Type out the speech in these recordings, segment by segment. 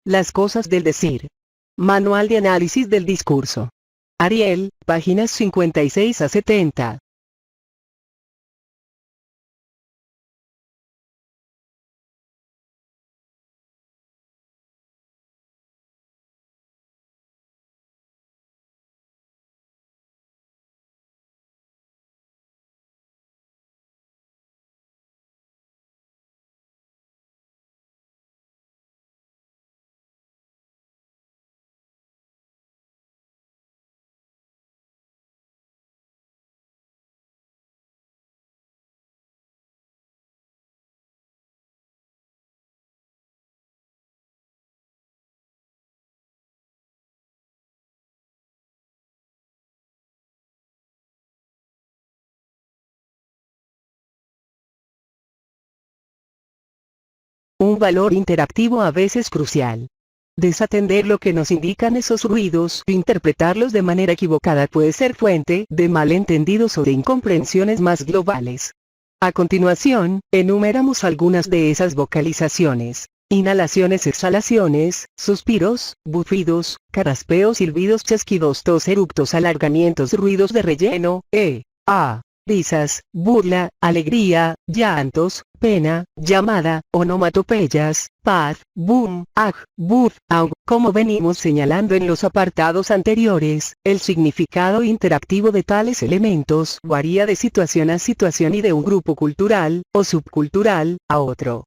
Las cosas del decir. Manual de análisis del discurso. Ariel, páginas 56 a 70. Un valor interactivo a veces crucial. Desatender lo que nos indican esos ruidos, interpretarlos de manera equivocada puede ser fuente de malentendidos o de incomprensiones más globales. A continuación, enumeramos algunas de esas vocalizaciones: inhalaciones, exhalaciones, suspiros, bufidos, carraspeos, silbidos, chasquidos, tos, eructos, alargamientos, ruidos de relleno, risas, burla, alegría, llantos, pena, llamada, onomatopeyas, paz, boom, buf, aug. Como venimos señalando en los apartados anteriores, el significado interactivo de tales elementos varía de situación a situación y de un grupo cultural, o subcultural, a otro.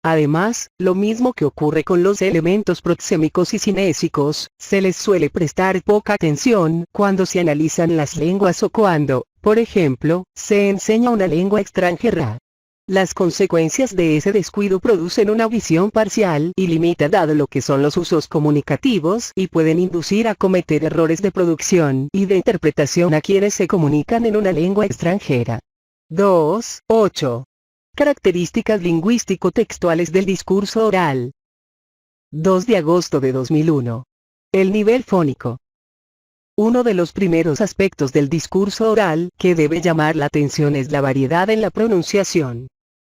Además, lo mismo que ocurre con los elementos proxémicos y cinésicos, se les suele prestar poca atención cuando se analizan las lenguas o cuando, por ejemplo, se enseña una lengua extranjera. Las consecuencias de ese descuido producen una visión parcial y limitada de lo que son los usos comunicativos y pueden inducir a cometer errores de producción y de interpretación a quienes se comunican en una lengua extranjera. 2.8. Características lingüístico-textuales del discurso oral. 2 de agosto de 2001. El nivel fónico. Uno de los primeros aspectos del discurso oral que debe llamar la atención es la variedad en la pronunciación.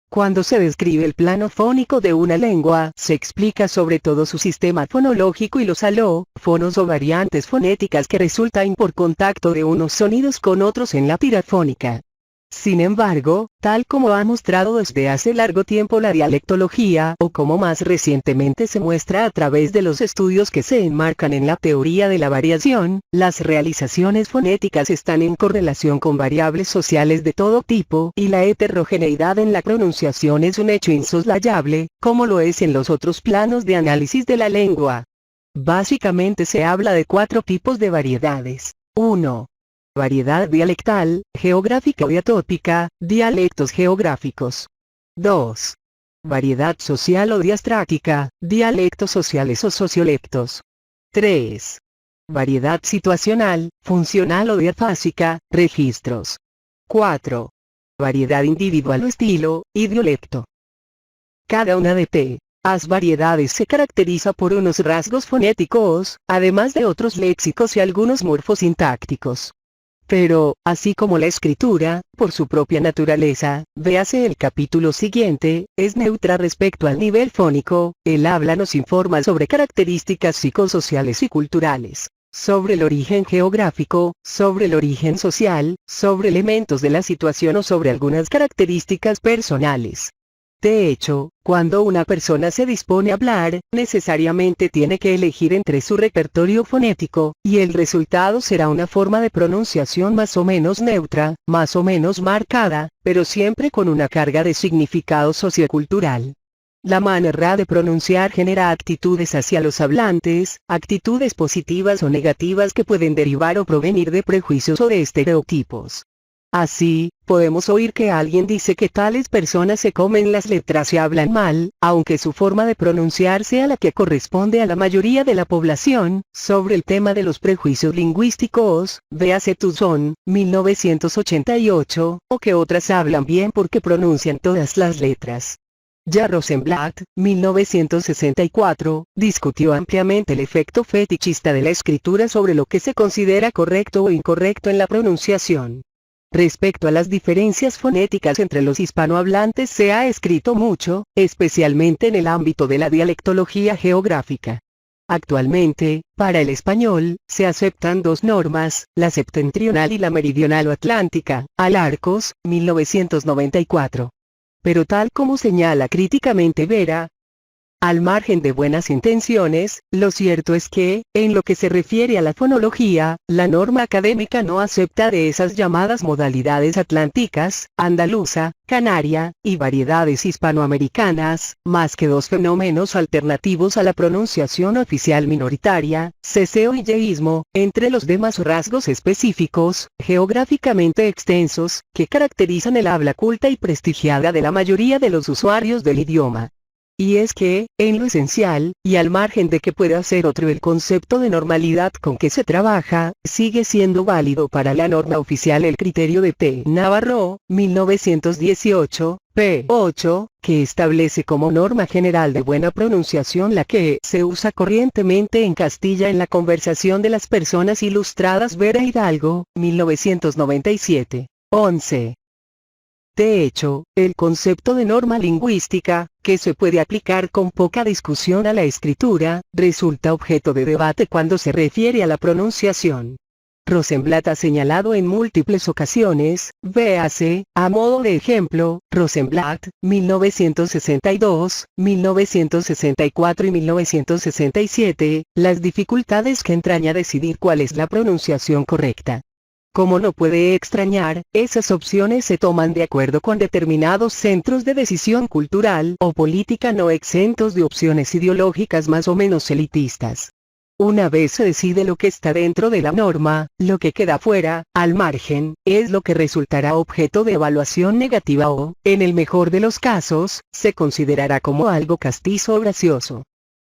Cuando se describe el plano fónico de una lengua, se explica sobre todo su sistema fonológico y los alófonos o variantes fonéticas que resultan por contacto de unos sonidos con otros en la tira fónica. Sin embargo, tal como ha mostrado desde hace largo tiempo la dialectología, o como más recientemente se muestra a través de los estudios que se enmarcan en la teoría de la variación, las realizaciones fonéticas están en correlación con variables sociales de todo tipo, y la heterogeneidad en la pronunciación es un hecho insoslayable, como lo es en los otros planos de análisis de la lengua. Básicamente se habla de 4 tipos de variedades. 1. Variedad dialectal, geográfica o diatópica, dialectos geográficos. 2. Variedad social o diastrática, dialectos sociales o sociolectos. 3. Variedad situacional, funcional o diafásica, registros. 4. Variedad individual o estilo, idiolecto. Cada una de las variedades se caracteriza por unos rasgos fonéticos, además de otros léxicos y algunos morfosintácticos. Pero, así como la escritura, por su propia naturaleza, véase el capítulo siguiente, es neutra respecto al nivel fónico, el habla nos informa sobre características psicosociales y culturales, sobre el origen geográfico, sobre el origen social, sobre elementos de la situación o sobre algunas características personales. De hecho, cuando una persona se dispone a hablar, necesariamente tiene que elegir entre su repertorio fonético, y el resultado será una forma de pronunciación más o menos neutra, más o menos marcada, pero siempre con una carga de significado sociocultural. La manera de pronunciar genera actitudes hacia los hablantes, actitudes positivas o negativas que pueden derivar o provenir de prejuicios o de estereotipos. Así, podemos oír que alguien dice que tales personas se comen las letras y hablan mal, aunque su forma de pronunciar sea la que corresponde a la mayoría de la población. Sobre el tema de los prejuicios lingüísticos, véase Tucson, 1988, o que otras hablan bien porque pronuncian todas las letras. Ya Rosenblatt, 1964, discutió ampliamente el efecto fetichista de la escritura sobre lo que se considera correcto o incorrecto en la pronunciación. Respecto a las diferencias fonéticas entre los hispanohablantes se ha escrito mucho, especialmente en el ámbito de la dialectología geográfica. Actualmente, para el español, se aceptan dos normas, la septentrional y la meridional o atlántica, Alarcos, 1994. Pero tal como señala críticamente Vera, al margen de buenas intenciones, lo cierto es que, en lo que se refiere a la fonología, la norma académica no acepta de esas llamadas modalidades atlánticas, andaluza, canaria, y variedades hispanoamericanas, más que dos fenómenos alternativos a la pronunciación oficial minoritaria, ceseo y yeísmo, entre los demás rasgos específicos, geográficamente extensos, que caracterizan el habla culta y prestigiada de la mayoría de los usuarios del idioma. Y es que, en lo esencial, y al margen de que pueda ser otro el concepto de normalidad con que se trabaja, sigue siendo válido para la norma oficial el criterio de P. Navarro, 1918, p. 8, que establece como norma general de buena pronunciación la que se usa corrientemente en Castilla en la conversación de las personas ilustradas. Vera Hidalgo, 1997. 11. De hecho, el concepto de norma lingüística, que se puede aplicar con poca discusión a la escritura, resulta objeto de debate cuando se refiere a la pronunciación. Rosenblatt ha señalado en múltiples ocasiones, véase, a modo de ejemplo, Rosenblatt, 1962, 1964 y 1967, las dificultades que entraña decidir cuál es la pronunciación correcta. Como no puede extrañar, esas opciones se toman de acuerdo con determinados centros de decisión cultural o política no exentos de opciones ideológicas más o menos elitistas. Una vez se decide lo que está dentro de la norma, lo que queda fuera, al margen, es lo que resultará objeto de evaluación negativa o, en el mejor de los casos, se considerará como algo castizo o gracioso.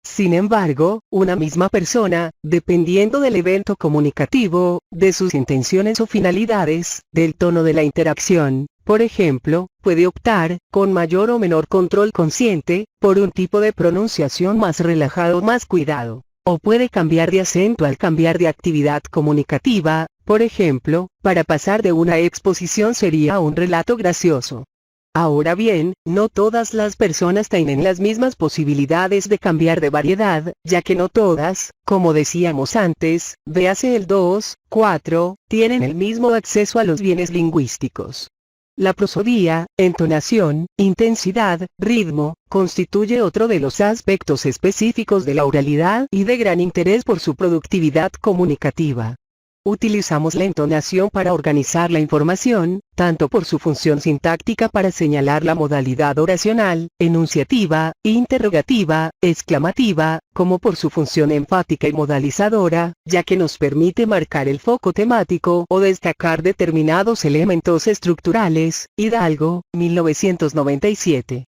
Sin embargo, una misma persona, dependiendo del evento comunicativo, de sus intenciones o finalidades, del tono de la interacción, por ejemplo, puede optar, con mayor o menor control consciente, por un tipo de pronunciación más relajado o más cuidado, o puede cambiar de acento al cambiar de actividad comunicativa, por ejemplo, para pasar de una exposición seria a un relato gracioso. Ahora bien, no todas las personas tienen las mismas posibilidades de cambiar de variedad, ya que no todas, como decíamos antes, véase el 2, 4, tienen el mismo acceso a los bienes lingüísticos. La prosodía, entonación, intensidad, ritmo, constituye otro de los aspectos específicos de la oralidad y de gran interés por su productividad comunicativa. Utilizamos la entonación para organizar la información, tanto por su función sintáctica para señalar la modalidad oracional, enunciativa, interrogativa, exclamativa, como por su función enfática y modalizadora, ya que nos permite marcar el foco temático o destacar determinados elementos estructurales. Hidalgo, 1997.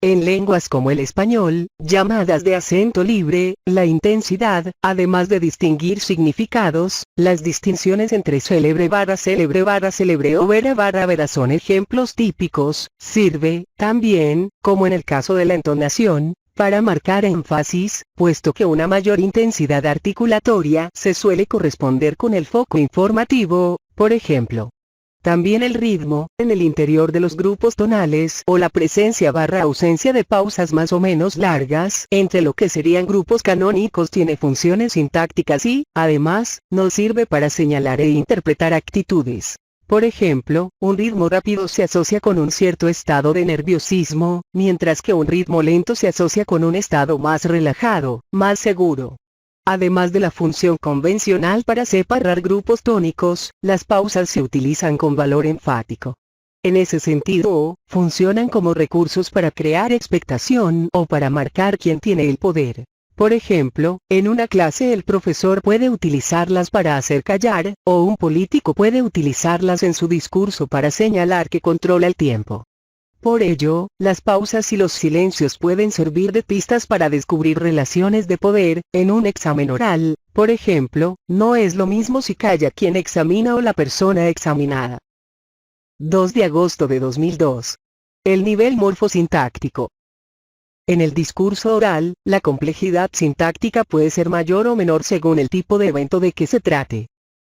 En lenguas como el español, llamadas de acento libre, la intensidad, además de distinguir significados, las distinciones entre célebre barra célebre o vera barra vera son ejemplos típicos, sirve, también, como en el caso de la entonación, para marcar énfasis, puesto que una mayor intensidad articulatoria se suele corresponder con el foco informativo, por ejemplo. También el ritmo, en el interior de los grupos tonales o la presencia barra ausencia de pausas más o menos largas entre lo que serían grupos canónicos tiene funciones sintácticas y, además, nos sirve para señalar e interpretar actitudes. Por ejemplo, un ritmo rápido se asocia con un cierto estado de nerviosismo, mientras que un ritmo lento se asocia con un estado más relajado, más seguro. Además de la función convencional para separar grupos tónicos, las pausas se utilizan con valor enfático. En ese sentido, funcionan como recursos para crear expectación o para marcar quién tiene el poder. Por ejemplo, en una clase el profesor puede utilizarlas para hacer callar, o un político puede utilizarlas en su discurso para señalar que controla el tiempo. Por ello, las pausas y los silencios pueden servir de pistas para descubrir relaciones de poder. En un examen oral, por ejemplo, no es lo mismo si calla quien examina o la persona examinada. 2 de agosto de 2002. El nivel morfosintáctico. En el discurso oral, la complejidad sintáctica puede ser mayor o menor según el tipo de evento de que se trate.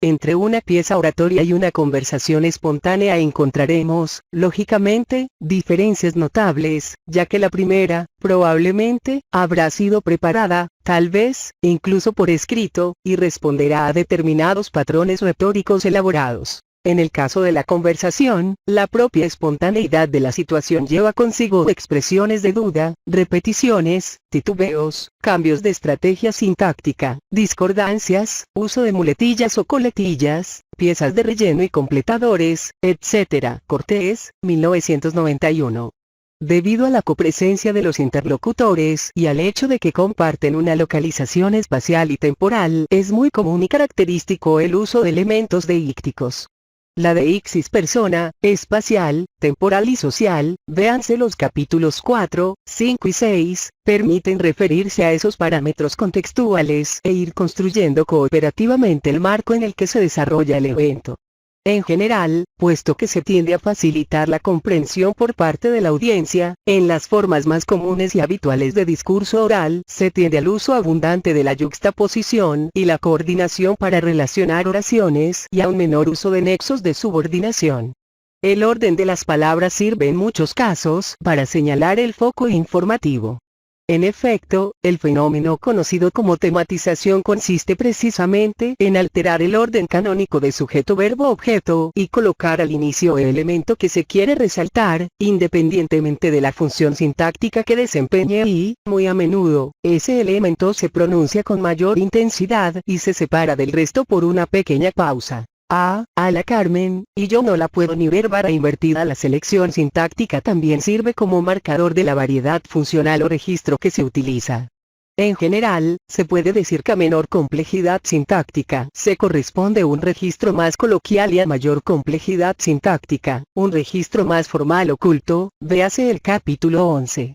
Entre una pieza oratoria y una conversación espontánea encontraremos, lógicamente, diferencias notables, ya que la primera, probablemente, habrá sido preparada, tal vez, incluso por escrito, y responderá a determinados patrones retóricos elaborados. En el caso de la conversación, la propia espontaneidad de la situación lleva consigo expresiones de duda, repeticiones, titubeos, cambios de estrategia sintáctica, discordancias, uso de muletillas o coletillas, piezas de relleno y completadores, etc. Cortés, 1991. Debido a la copresencia de los interlocutores y al hecho de que comparten una localización espacial y temporal, es muy común y característico el uso de elementos deícticos. La deixis persona, espacial, temporal y social, véanse los capítulos 4, 5 y 6, permiten referirse a esos parámetros contextuales e ir construyendo cooperativamente el marco en el que se desarrolla el evento. En general, puesto que se tiende a facilitar la comprensión por parte de la audiencia, en las formas más comunes y habituales de discurso oral, se tiende al uso abundante de la yuxtaposición y la coordinación para relacionar oraciones y a un menor uso de nexos de subordinación. El orden de las palabras sirve en muchos casos para señalar el foco informativo. En efecto, el fenómeno conocido como tematización consiste precisamente en alterar el orden canónico de sujeto-verbo-objeto y colocar al inicio el elemento que se quiere resaltar, independientemente de la función sintáctica que desempeñe y, muy a menudo, ese elemento se pronuncia con mayor intensidad y se separa del resto por una pequeña pausa. A la Carmen, y yo no la puedo ni ver. Barra invertida. La selección sintáctica también sirve como marcador de la variedad funcional o registro que se utiliza. En general, se puede decir que a menor complejidad sintáctica se corresponde un registro más coloquial y a mayor complejidad sintáctica, un registro más formal o culto, véase el capítulo 11.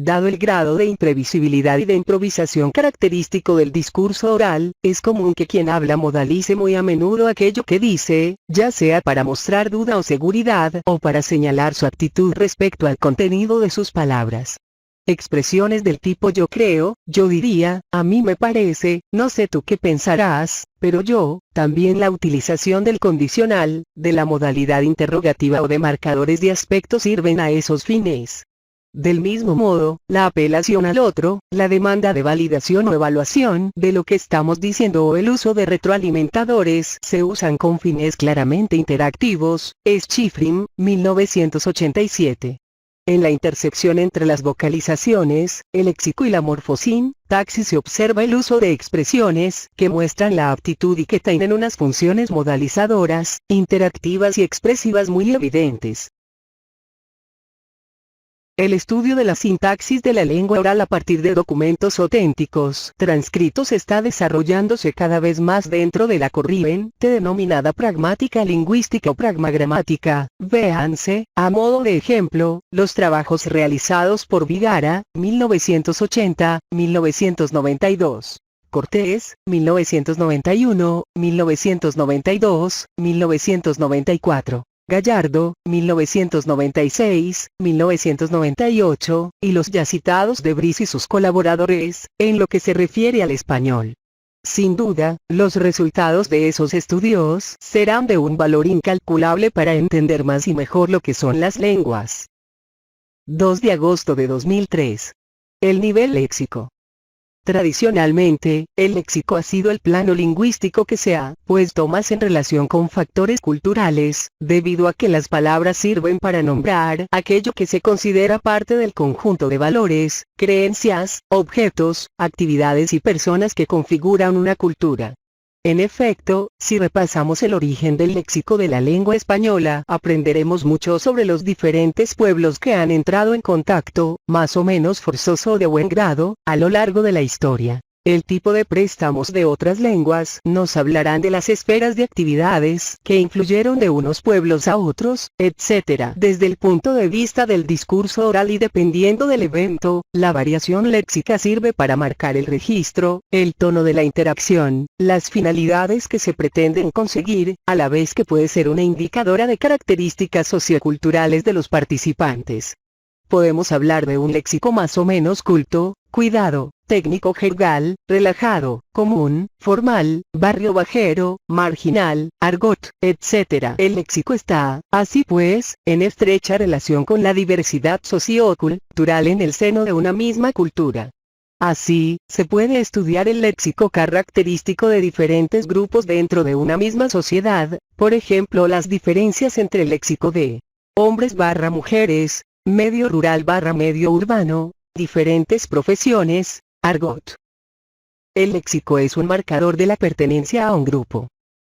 Dado el grado de imprevisibilidad y de improvisación característico del discurso oral, es común que quien habla modalice muy a menudo aquello que dice, ya sea para mostrar duda o seguridad, o para señalar su actitud respecto al contenido de sus palabras. Expresiones del tipo yo creo, yo diría, a mí me parece, no sé tú qué pensarás, pero yo, también la utilización del condicional, de la modalidad interrogativa o de marcadores de aspecto sirven a esos fines. Del mismo modo, la apelación al otro, la demanda de validación o evaluación de lo que estamos diciendo o el uso de retroalimentadores se usan con fines claramente interactivos, es Schifrin, 1987. En la intersección entre las vocalizaciones, el léxico y la morfosintaxis se observa el uso de expresiones que muestran la aptitud y que tienen unas funciones modalizadoras, interactivas y expresivas muy evidentes. El estudio de la sintaxis de la lengua oral a partir de documentos auténticos transcritos está desarrollándose cada vez más dentro de la corriente denominada pragmática lingüística o pragmagramática. Véanse, a modo de ejemplo, los trabajos realizados por Vigara, 1980, 1992. Cortés, 1991, 1992, 1994. Gallardo, 1996, 1998, y los ya citados de Bris y sus colaboradores, en lo que se refiere al español. Sin duda, los resultados de esos estudios serán de un valor incalculable para entender más y mejor lo que son las lenguas. 2 de agosto de 2003. El nivel léxico. Tradicionalmente, el léxico ha sido el plano lingüístico que se ha puesto más en relación con factores culturales, debido a que las palabras sirven para nombrar aquello que se considera parte del conjunto de valores, creencias, objetos, actividades y personas que configuran una cultura. En efecto, si repasamos el origen del léxico de la lengua española, aprenderemos mucho sobre los diferentes pueblos que han entrado en contacto, más o menos forzoso o de buen grado, a lo largo de la historia. El tipo de préstamos de otras lenguas nos hablarán de las esferas de actividades que influyeron de unos pueblos a otros, etc. Desde el punto de vista del discurso oral y dependiendo del evento, la variación léxica sirve para marcar el registro, el tono de la interacción, las finalidades que se pretenden conseguir, a la vez que puede ser una indicadora de características socioculturales de los participantes. Podemos hablar de un léxico más o menos culto, cuidado, técnico jergal, relajado, común, formal, barrio bajero, marginal, argot, etc. El léxico está, así pues, en estrecha relación con la diversidad sociocultural en el seno de una misma cultura. Así, se puede estudiar el léxico característico de diferentes grupos dentro de una misma sociedad, por ejemplo las diferencias entre el léxico de hombres/mujeres, medio rural/medio urbano, diferentes profesiones, argot. El léxico es un marcador de la pertenencia a un grupo.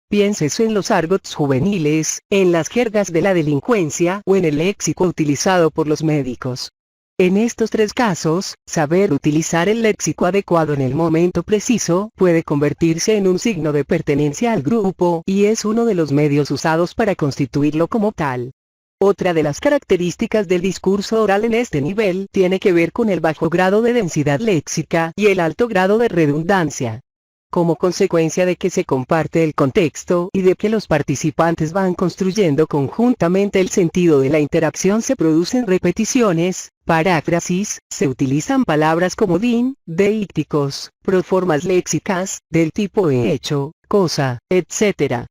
Piénsese en los argots juveniles, en las jergas de la delincuencia o en el léxico utilizado por los médicos. En estos tres casos, saber utilizar el léxico adecuado en el momento preciso puede convertirse en un signo de pertenencia al grupo y es uno de los medios usados para constituirlo como tal. Otra de las características del discurso oral en este nivel tiene que ver con el bajo grado de densidad léxica y el alto grado de redundancia. Como consecuencia de que se comparte el contexto y de que los participantes van construyendo conjuntamente el sentido de la interacción, se producen repeticiones, paráfrasis, se utilizan palabras comodín, deícticos, proformas léxicas, del tipo hecho, cosa, etc.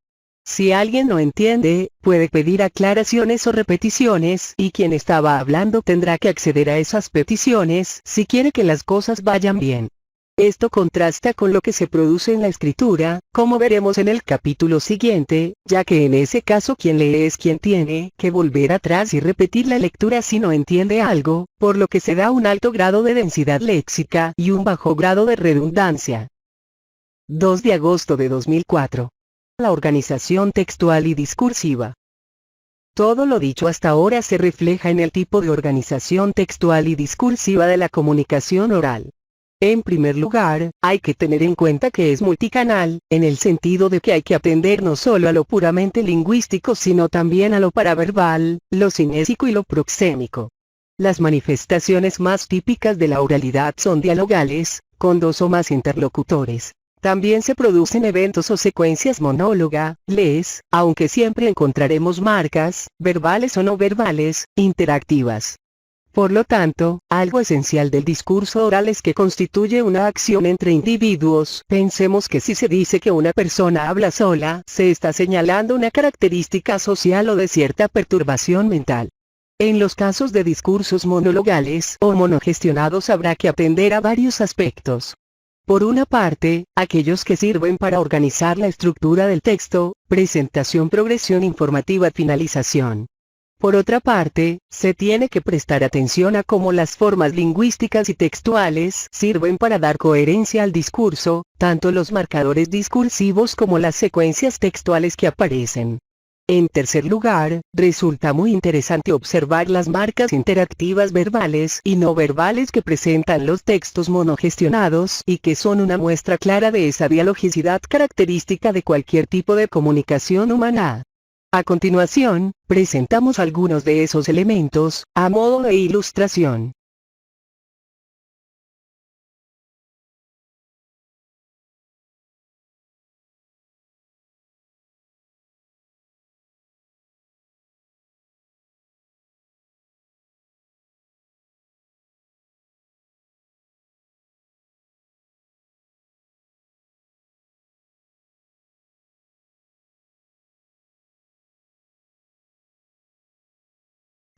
Si alguien no entiende, puede pedir aclaraciones o repeticiones y quien estaba hablando tendrá que acceder a esas peticiones si quiere que las cosas vayan bien. Esto contrasta con lo que se produce en la escritura, como veremos en el capítulo siguiente, ya que en ese caso quien lee es quien tiene que volver atrás y repetir la lectura si no entiende algo, por lo que se da un alto grado de densidad léxica y un bajo grado de redundancia. 2 de agosto de 2004. La organización textual y discursiva. Todo lo dicho hasta ahora se refleja en el tipo de organización textual y discursiva de la comunicación oral. En primer lugar, hay que tener en cuenta que es multicanal, en el sentido de que hay que atender no solo a lo puramente lingüístico sino también a lo paraverbal, lo cinésico y lo proxémico. Las manifestaciones más típicas de la oralidad son dialogales, con dos o más interlocutores. También se producen eventos o secuencias monóloga-les, aunque siempre encontraremos marcas, verbales o no verbales, interactivas. Por lo tanto, algo esencial del discurso oral es que constituye una acción entre individuos. Pensemos que si se dice que una persona habla sola, se está señalando una característica social o de cierta perturbación mental. En los casos de discursos monologales o monogestionados habrá que atender a varios aspectos. Por una parte, aquellos que sirven para organizar la estructura del texto, presentación, progresión informativa, finalización. Por otra parte, se tiene que prestar atención a cómo las formas lingüísticas y textuales sirven para dar coherencia al discurso, tanto los marcadores discursivos como las secuencias textuales que aparecen. En tercer lugar, resulta muy interesante observar las marcas interactivas verbales y no verbales que presentan los textos monogestionados y que son una muestra clara de esa dialogicidad característica de cualquier tipo de comunicación humana. A continuación, presentamos algunos de esos elementos, a modo de ilustración.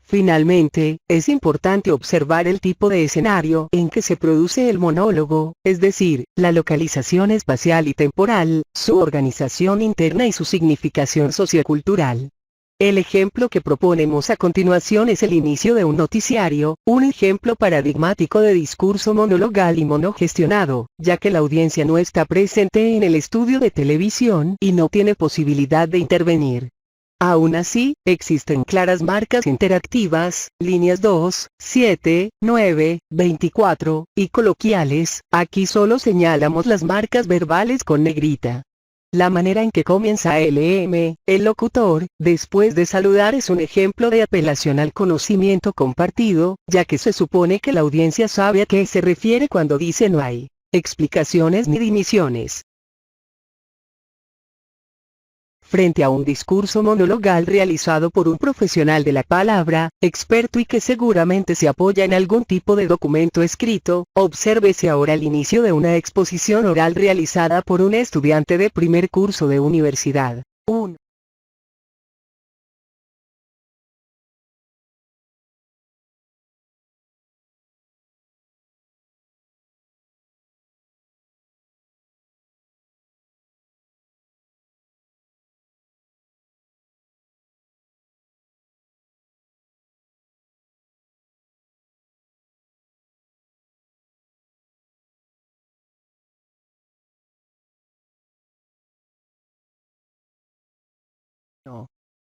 Finalmente, es importante observar el tipo de escenario en que se produce el monólogo, es decir, la localización espacial y temporal, su organización interna y su significación sociocultural. El ejemplo que proponemos a continuación es el inicio de un noticiario, un ejemplo paradigmático de discurso monologal y monogestionado, ya que la audiencia no está presente en el estudio de televisión y no tiene posibilidad de intervenir. Aún así, existen claras marcas interactivas, líneas 2, 7, 9, 24, y coloquiales. Aquí solo señalamos las marcas verbales con negrita. La manera en que comienza LM, el locutor, después de saludar es un ejemplo de apelación al conocimiento compartido, ya que se supone que la audiencia sabe a qué se refiere cuando dice no hay explicaciones ni dimisiones. frente a un discurso monologal realizado por un profesional de la palabra, experto y que seguramente se apoya en algún tipo de documento escrito, obsérvese ahora el inicio de una exposición oral realizada por un estudiante de primer curso de universidad. 1.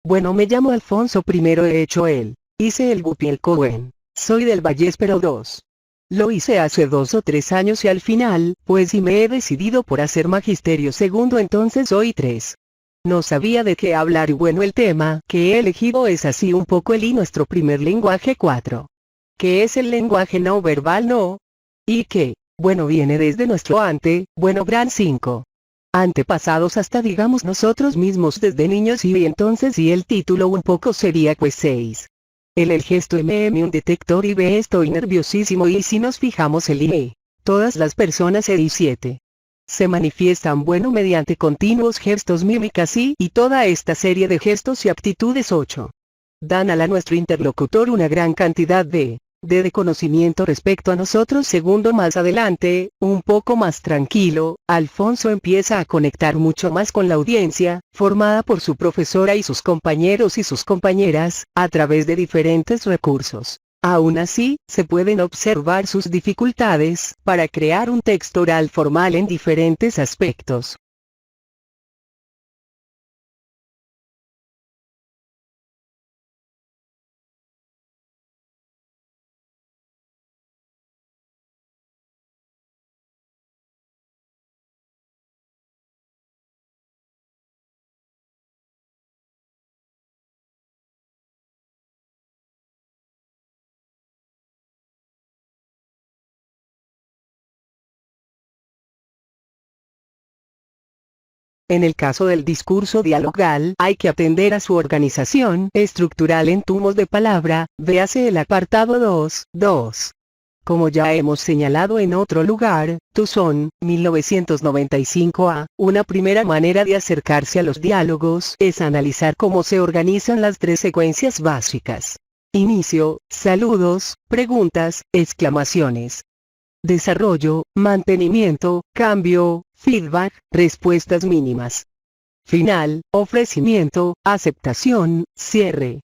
Bueno, me llamo Alfonso, primero he hecho hice el Bupiel Cohen. Soy del Vallespero 2. Lo hice hace 2 o 3 años y al final, pues y me he decidido por hacer magisterio segundo, entonces hoy 3. No sabía de qué hablar y bueno, el tema que he elegido es así un poco el y nuestro primer lenguaje 4. ¿Qué es el lenguaje no verbal no? ¿Y qué? Bueno, viene desde nuestro gran 5. Antepasados hasta digamos nosotros mismos desde niños y entonces y el título un poco sería pues 6. El gesto un detector y B estoy nerviosísimo y si nos fijamos el IE, todas las personas y 7. Se manifiestan bueno mediante continuos gestos mímicas y toda esta serie de gestos y actitudes 8. Dan a nuestro interlocutor una gran cantidad de conocimiento respecto a nosotros. Segundo, más adelante, un poco más tranquilo, Alfonso empieza a conectar mucho más con la audiencia, formada por su profesora y sus compañeros y sus compañeras, a través de diferentes recursos. Aún así, se pueden observar sus dificultades para crear un texto oral formal en diferentes aspectos. En el caso del discurso dialogal, hay que atender a su organización estructural en tumos de palabra, véase el apartado 2. Como ya hemos señalado en otro lugar, Tucson, 1995a, una primera manera de acercarse a los diálogos es analizar cómo se organizan las 3 secuencias básicas. Inicio, saludos, preguntas, exclamaciones. Desarrollo, mantenimiento, cambio, feedback, respuestas mínimas. Final, ofrecimiento, aceptación, cierre.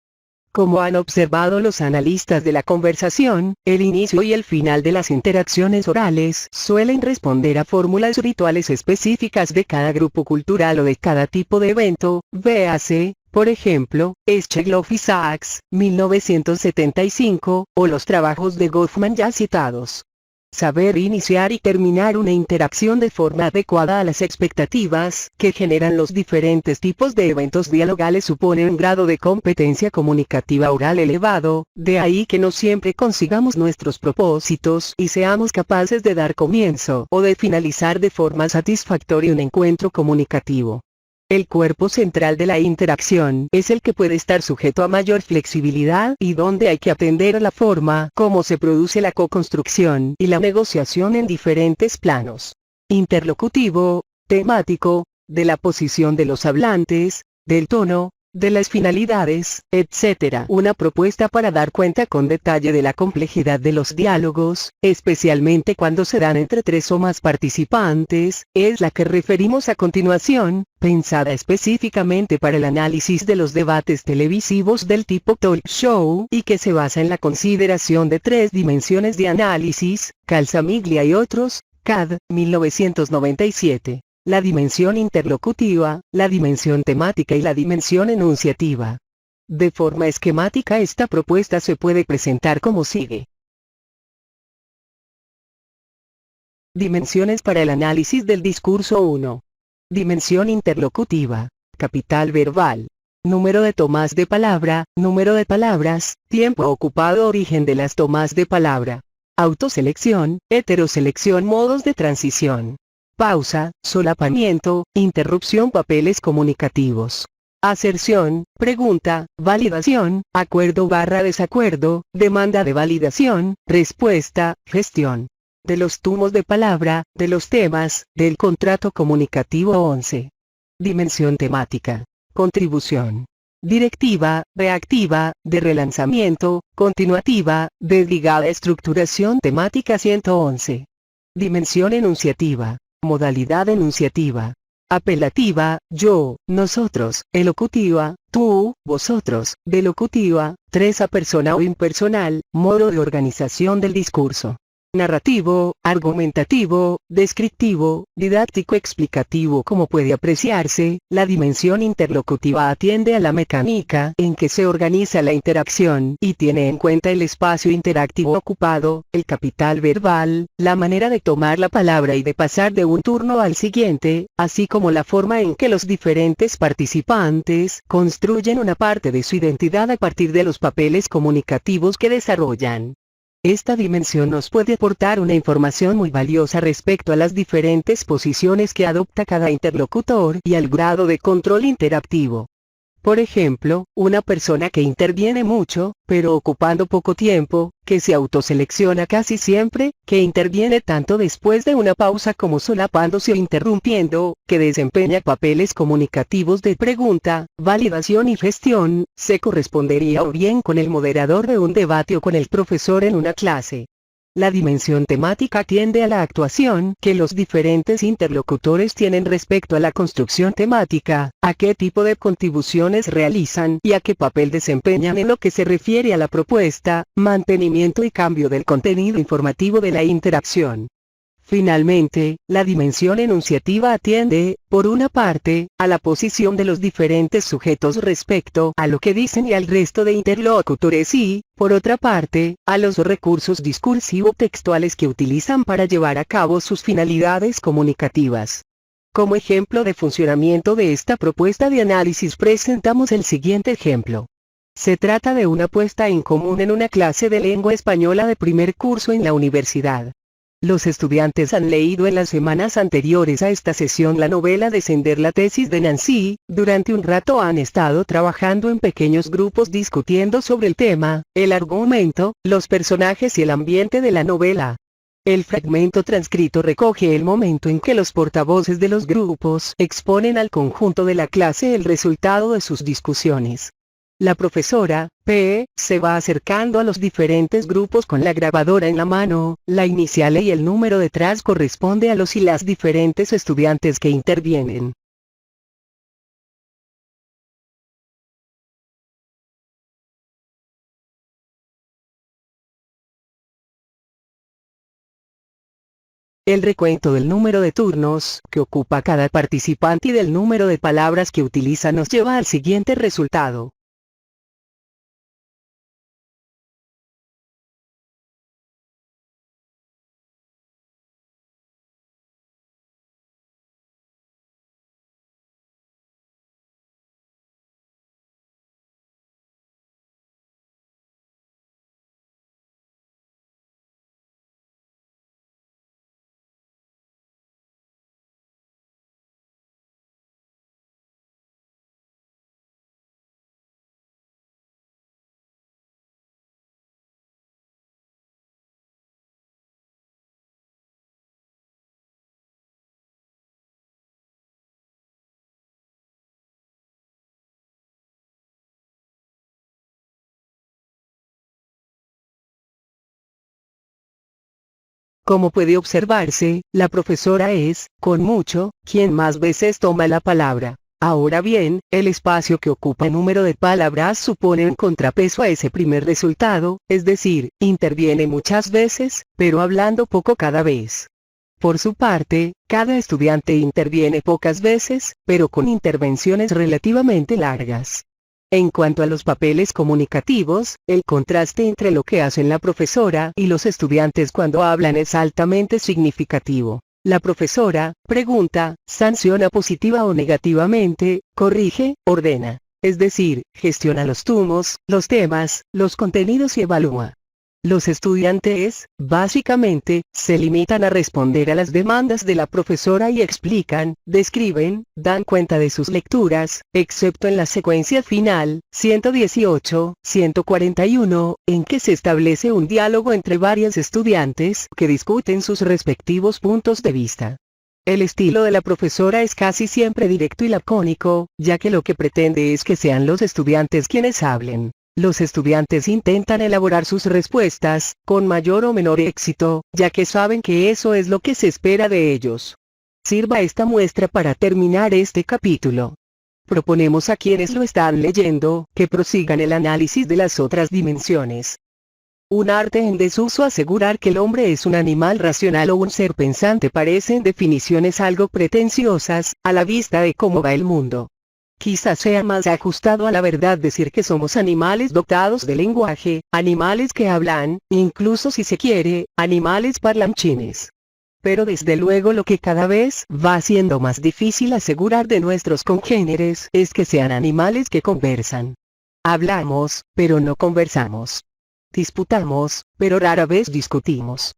Como han observado los analistas de la conversación, el inicio y el final de las interacciones orales suelen responder a fórmulas rituales específicas de cada grupo cultural o de cada tipo de evento, véase, por ejemplo, Schegloff y Sachs, 1975, o los trabajos de Goffman ya citados. Saber iniciar y terminar una interacción de forma adecuada a las expectativas que generan los diferentes tipos de eventos dialogales supone un grado de competencia comunicativa oral elevado, de ahí que no siempre consigamos nuestros propósitos y seamos capaces de dar comienzo o de finalizar de forma satisfactoria un encuentro comunicativo. El cuerpo central de la interacción es el que puede estar sujeto a mayor flexibilidad y donde hay que atender a la forma como se produce la co-construcción y la negociación en diferentes planos. Interlocutivo, temático, de la posición de los hablantes, del tono, de las finalidades, etc. Una propuesta para dar cuenta con detalle de la complejidad de los diálogos, especialmente cuando se dan entre 3 o más participantes, es la que referimos a continuación, pensada específicamente para el análisis de los debates televisivos del tipo talk show y que se basa en la consideración de 3 dimensiones de análisis, Calzamiglia y otros, CAD, 1997. La dimensión interlocutiva, la dimensión temática y la dimensión enunciativa. De forma esquemática esta propuesta se puede presentar como sigue. Dimensiones para el análisis del discurso 1. Dimensión interlocutiva. Capital verbal. Número de tomas de palabra, número de palabras, tiempo ocupado, origen de las tomas de palabra. Autoselección, heteroselección, modos de transición. pausa, solapamiento, interrupción. Papeles comunicativos. Aserción, pregunta, validación, acuerdo barra desacuerdo, demanda de validación, respuesta, gestión. De los tumos de palabra, de los temas, del contrato comunicativo 11. Dimensión temática. Contribución. Directiva, reactiva, de relanzamiento, continuativa, desligada. Estructuración temática 111. Dimensión enunciativa. Modalidad enunciativa. Apelativa, yo, nosotros, elocutiva, tú, vosotros, delocutiva, 3 a persona o impersonal, modo de organización del discurso. Narrativo, argumentativo, descriptivo, didáctico explicativo. Como puede apreciarse, la dimensión interlocutiva atiende a la mecánica en que se organiza la interacción y tiene en cuenta el espacio interactivo ocupado, el capital verbal, la manera de tomar la palabra y de pasar de un turno al siguiente, así como la forma en que los diferentes participantes construyen una parte de su identidad a partir de los papeles comunicativos que desarrollan. Esta dimensión nos puede aportar una información muy valiosa respecto a las diferentes posiciones que adopta cada interlocutor y al grado de control interactivo. Por ejemplo, una persona que interviene mucho, pero ocupando poco tiempo, que se autoselecciona casi siempre, que interviene tanto después de una pausa como solapándose o interrumpiendo, que desempeña papeles comunicativos de pregunta, validación y gestión, se correspondería o bien con el moderador de un debate o con el profesor en una clase. La dimensión temática atiende a la actuación que los diferentes interlocutores tienen respecto a la construcción temática, a qué tipo de contribuciones realizan y a qué papel desempeñan en lo que se refiere a la propuesta, mantenimiento y cambio del contenido informativo de la interacción. Finalmente, la dimensión enunciativa atiende, por una parte, a la posición de los diferentes sujetos respecto a lo que dicen y al resto de interlocutores y, por otra parte, a los recursos discursivo-textuales que utilizan para llevar a cabo sus finalidades comunicativas. Como ejemplo de funcionamiento de esta propuesta de análisis presentamos el siguiente ejemplo. Se trata de una puesta en común en una clase de lengua española de primer curso en la universidad. Los estudiantes han leído en las semanas anteriores a esta sesión la novela Descender la tesis de Nancy. Durante un rato han estado trabajando en pequeños grupos discutiendo sobre el tema, el argumento, los personajes y el ambiente de la novela. El fragmento transcrito recoge el momento en que los portavoces de los grupos exponen al conjunto de la clase el resultado de sus discusiones. La profesora, P., se va acercando a los diferentes grupos con la grabadora en la mano, la inicial y el número detrás corresponde a los y las diferentes estudiantes que intervienen. El recuento del número de turnos que ocupa cada participante y del número de palabras que utiliza nos lleva al siguiente resultado. Como puede observarse, la profesora es, con mucho, quien más veces toma la palabra. Ahora bien, el espacio que ocupa el número de palabras supone un contrapeso a ese primer resultado, es decir, interviene muchas veces, pero hablando poco cada vez. Por su parte, cada estudiante interviene pocas veces, pero con intervenciones relativamente largas. En cuanto a los papeles comunicativos, el contraste entre lo que hacen la profesora y los estudiantes cuando hablan es altamente significativo. La profesora, pregunta, sanciona positiva o negativamente, corrige, ordena. Es decir, gestiona los tumos, los temas, los contenidos y evalúa. Los estudiantes, básicamente, se limitan a responder a las demandas de la profesora y explican, describen, dan cuenta de sus lecturas, excepto en la secuencia final, 118, 141, en que se establece un diálogo entre varios estudiantes que discuten sus respectivos puntos de vista. El estilo de la profesora es casi siempre directo y lacónico, ya que lo que pretende es que sean los estudiantes quienes hablen. Los estudiantes intentan elaborar sus respuestas, con mayor o menor éxito, ya que saben que eso es lo que se espera de ellos. Sirva esta muestra para terminar este capítulo. Proponemos a quienes lo están leyendo, que prosigan el análisis de las otras dimensiones. Un arte en desuso. Asegurar que el hombre es un animal racional o un ser pensante parecen definiciones algo pretenciosas, a la vista de cómo va el mundo. Quizás sea más ajustado a la verdad decir que somos animales dotados de lenguaje, animales que hablan, incluso si se quiere, animales parlanchines. Pero desde luego lo que cada vez va siendo más difícil asegurar de nuestros congéneres es que sean animales que conversan. Hablamos, pero no conversamos. Disputamos, pero rara vez discutimos.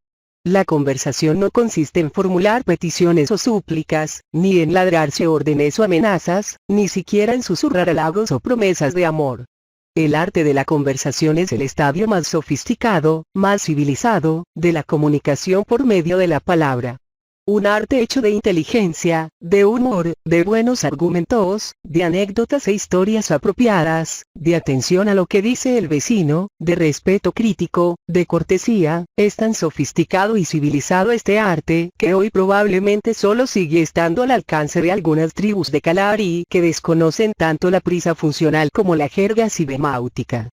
La conversación no consiste en formular peticiones o súplicas, ni en ladrarse órdenes o amenazas, ni siquiera en susurrar halagos o promesas de amor. El arte de la conversación es el estadio más sofisticado, más civilizado, de la comunicación por medio de la palabra. Un arte hecho de inteligencia, de humor, de buenos argumentos, de anécdotas e historias apropiadas, de atención a lo que dice el vecino, de respeto crítico, de cortesía. Es tan sofisticado y civilizado este arte, que hoy probablemente solo sigue estando al alcance de algunas tribus de Kalahari que desconocen tanto la prisa funcional como la jerga cibemáutica.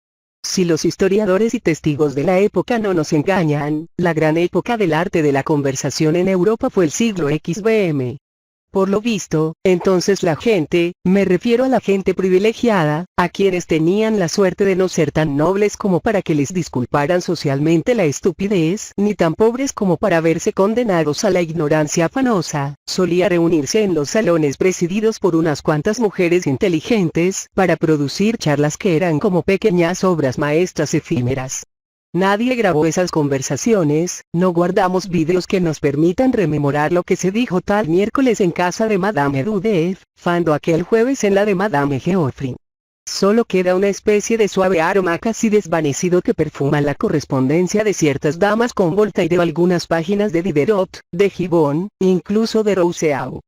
Si los historiadores y testigos de la época no nos engañan, la gran época del arte de la conversación en Europa fue el siglo XVM. Por lo visto, entonces la gente, me refiero a la gente privilegiada, a quienes tenían la suerte de no ser tan nobles como para que les disculparan socialmente la estupidez, ni tan pobres como para verse condenados a la ignorancia afanosa, solía reunirse en los salones presididos por unas cuantas mujeres inteligentes, para producir charlas que eran como pequeñas obras maestras efímeras. Nadie grabó esas conversaciones, no guardamos vídeos que nos permitan rememorar lo que se dijo tal miércoles en casa de Madame Dudef, Fando aquel jueves en la de Madame Geoffrey. Solo queda una especie de suave aroma casi desvanecido que perfuma la correspondencia de ciertas damas con Voltaire o algunas páginas de Diderot, de Gibbon, incluso de Rousseau.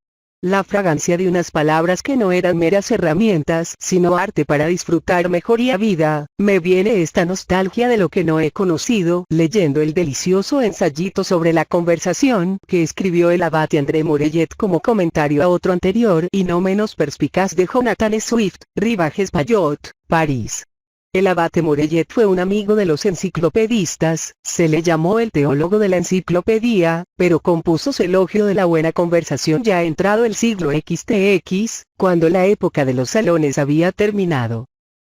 La fragancia de unas palabras que no eran meras herramientas, sino arte para disfrutar mejor y a vida. Me viene esta nostalgia de lo que no he conocido, leyendo el delicioso ensayito sobre la conversación, que escribió el abate André Morellet como comentario a otro anterior y no menos perspicaz de Jonathan Swift, Rivages Payot, París. El abate Morellet fue un amigo de los enciclopedistas, se le llamó el teólogo de la enciclopedia, pero compuso su elogio de la buena conversación ya entrado el siglo XTX, cuando la época de los salones había terminado.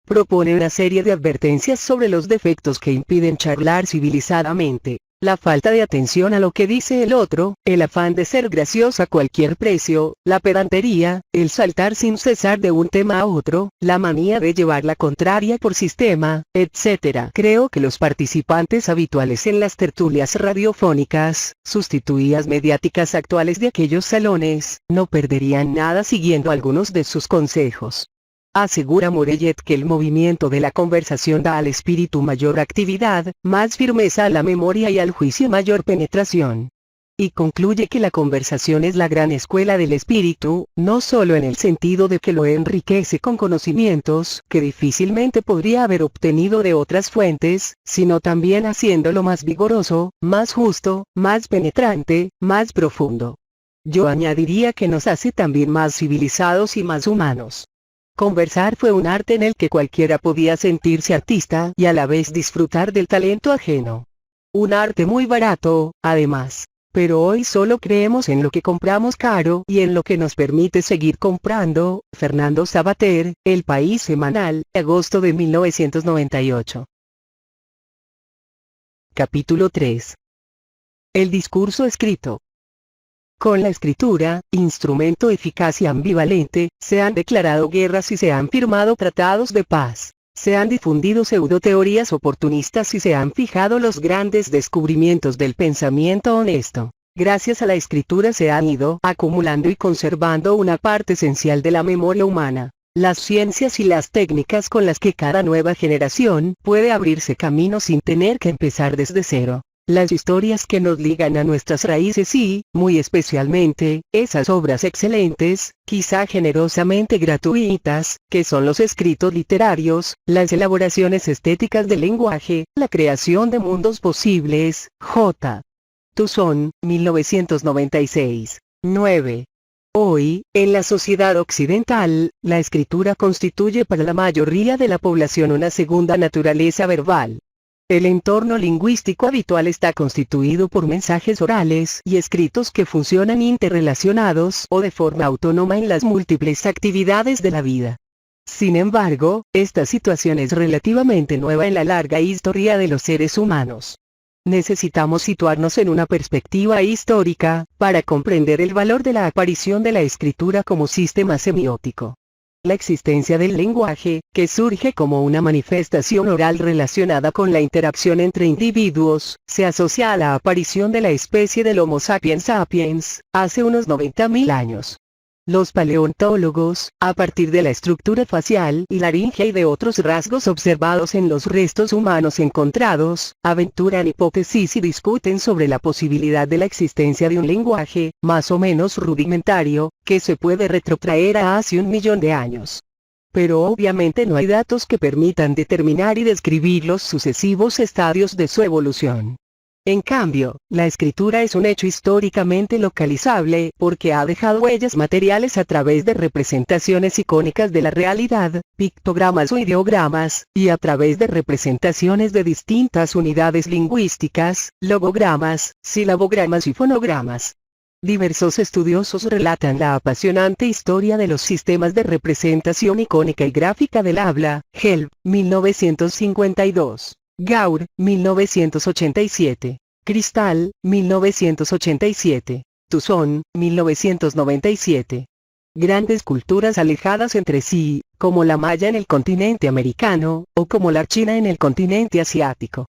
Propone una serie de advertencias sobre los defectos que impiden charlar civilizadamente. La falta de atención a lo que dice el otro, el afán de ser gracioso a cualquier precio, la pedantería, el saltar sin cesar de un tema a otro, la manía de llevar la contraria por sistema, etc. Creo que los participantes habituales en las tertulias radiofónicas, sustituidas mediáticas actuales de aquellos salones, no perderían nada siguiendo algunos de sus consejos. Asegura Morellet que el movimiento de la conversación da al espíritu mayor actividad, más firmeza a la memoria y al juicio mayor penetración. Y concluye que la conversación es la gran escuela del espíritu, no solo en el sentido de que lo enriquece con conocimientos que difícilmente podría haber obtenido de otras fuentes, sino también haciéndolo más vigoroso, más justo, más penetrante, más profundo. Yo añadiría que nos hace también más civilizados y más humanos. Conversar fue un arte en el que cualquiera podía sentirse artista y a la vez disfrutar del talento ajeno. Un arte muy barato, además. Pero hoy solo creemos en lo que compramos caro y en lo que nos permite seguir comprando. Fernando Savater, El País Semanal, agosto de 1998. Capítulo 3. El discurso escrito. Con la escritura, instrumento eficaz y ambivalente, se han declarado guerras y se han firmado tratados de paz. Se han difundido pseudoteorías oportunistas y se han fijado los grandes descubrimientos del pensamiento honesto. Gracias a la escritura se han ido acumulando y conservando una parte esencial de la memoria humana, las ciencias y las técnicas con las que cada nueva generación puede abrirse camino sin tener que empezar desde cero. Las historias que nos ligan a nuestras raíces y, muy especialmente, esas obras excelentes, quizá generosamente gratuitas, que son los escritos literarios, las elaboraciones estéticas del lenguaje, la creación de mundos posibles. J. Tucson, 1996. 9. Hoy, en la sociedad occidental, la escritura constituye para la mayoría de la población una segunda naturaleza verbal. El entorno lingüístico habitual está constituido por mensajes orales y escritos que funcionan interrelacionados o de forma autónoma en las múltiples actividades de la vida. Sin embargo, esta situación es relativamente nueva en la larga historia de los seres humanos. Necesitamos situarnos en una perspectiva histórica, para comprender el valor de la aparición de la escritura como sistema semiótico. La existencia del lenguaje, que surge como una manifestación oral relacionada con la interacción entre individuos, se asocia a la aparición de la especie del Homo sapiens sapiens, hace unos 90.000 años. Los paleontólogos, a partir de la estructura facial y laríngea y de otros rasgos observados en los restos humanos encontrados, aventuran hipótesis y discuten sobre la posibilidad de la existencia de un lenguaje, más o menos rudimentario, que se puede retrotraer a hace 1 millón de años. Pero obviamente no hay datos que permitan determinar y describir los sucesivos estadios de su evolución. En cambio, la escritura es un hecho históricamente localizable porque ha dejado huellas materiales a través de representaciones icónicas de la realidad, pictogramas o ideogramas, y a través de representaciones de distintas unidades lingüísticas, logogramas, silabogramas y fonogramas. Diversos estudiosos relatan la apasionante historia de los sistemas de representación icónica y gráfica del habla. Help, 1952. Gaur, 1987. Cristal, 1987. Tucson, 1997. Grandes culturas alejadas entre sí, como la maya en el continente americano, o como la china en el continente asiático.